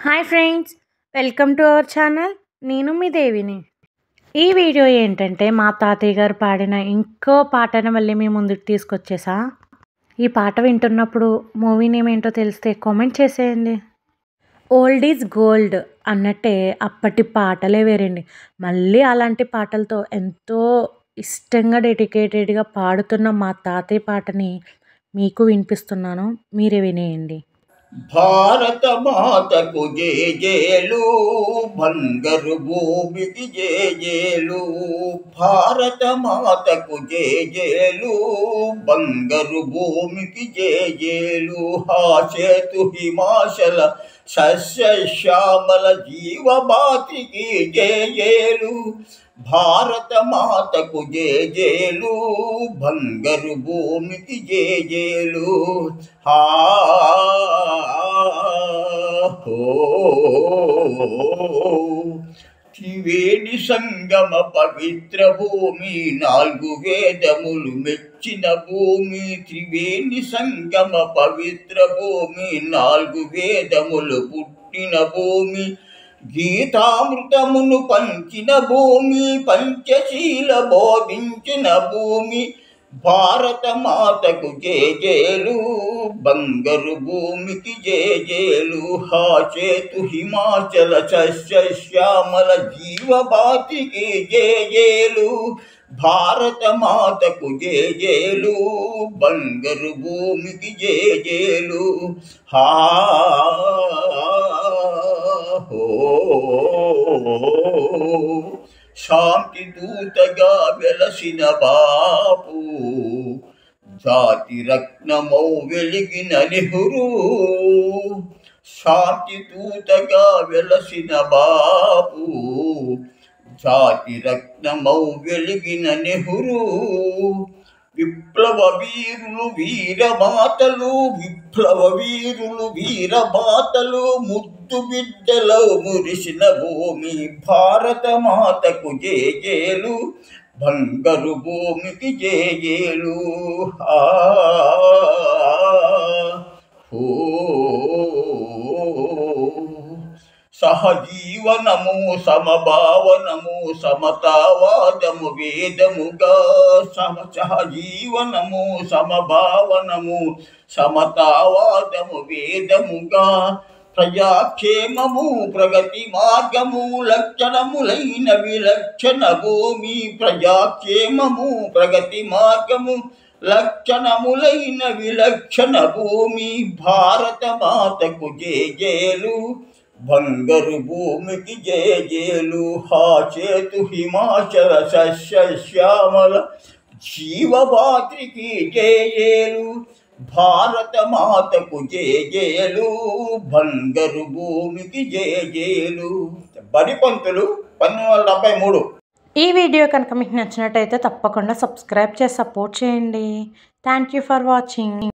Hi friends, welcome to our channel. నేను మీ దేవిని. ఈ వీడియో ఏంటంటే మా తాతయ్య గారు పాడిన ఇంకో పాటను మళ్ళీ మీ ముందుకు తీసుకొచ్చేసా. ఈ పాట వింటున్నప్పుడు మూవీ నేమ్ ఏంటో తెలిస్తే కామెంట్ చేసేయండి. ఓల్డ్ ఈజ్ గోల్డ్ అన్నట్టే అప్పటి పాటలే వేరండి. మళ్ళీ అలాంటి పాటలతో ఎంతో ఇష్టంగా డెడికేటెడ్గా పాడుతున్న మా తాతయ్య పాటని మీకు వినిపిస్తున్నాను, మీరే వినేయండి. భారత మాతకు జేజేలు, బంగారు భూమికి జేజేలు. భారత మాతకు జేజేలు, బంగారు భూమికి జేజేలు. హాసేతు హిమాచల సస్యశ్యామల జీవభాతికి జేజేలు. భారత మాతకు జేజేలు, బంగారు భూమికి జేజేలు. హా త్రివేణి సంగమ పవిత్ర భూమి, 4 వేదములు మెచ్చిన భూమి. త్రివేణి సంగమ పవిత్ర భూమి, 4 వేదములు పుట్టిన భూమి. గీతామృతమును పంచిన భూమి, పంచశీల బోధించిన భూమి. భారత మాతకు జేజేలు, బంగారు భూమికి జేజేలు. హాసేతు హిమాచల సస్యశ్యామల జీవభాతికి జేజేలు. భారత మాతకు జేజేలు, బంగారు భూమికి జేజేలు. హా శాంతి దూతగా వెలసిన బాపు, జాతి రత్నమౌ వెలిగిన నెహ్రూ. శాంతి దూతగా వెలసిన బాపు, జాతి రత్నమౌ వెలిగిన నెహ్రూ. విప్లవ వీరులు వీరమాతలు, విప్లవ వీరులు వీరమాతలు, ముద్దు బిడ్డలో మురిసిన భూమి. భారత మాతకు జేజేలు, బంగారు భూమికి జేజేలు. సహజీవనము సమభావనము సమతావాదము వేదముగా. సహజీవనము సమభావనము సమతావాదము వేదముగా. ప్రజాక్షేమము ప్రగతి మార్గము, లక్షణములైన విలక్షణ భూమి. ప్రజాక్షేమము ప్రగతి మార్గము, లక్షణములైన విలక్షణ భూమి. భారత మాతకు జేజేలు, బంగారు భూమికి జేజేలు. హాసేతు హిమాచల సస్యశ్యామల జీవభాతికి జేజేలు. భారత మాతకు జేజేలు, బంగారు భూమికి జేజేలు. బడి పంతులు 1973. ఈ వీడియో కనుక మీకు నచ్చినట్టయితే తప్పకుండా సబ్స్క్రైబ్ చేసి సపోర్ట్ చేయండి. Thank you for watching.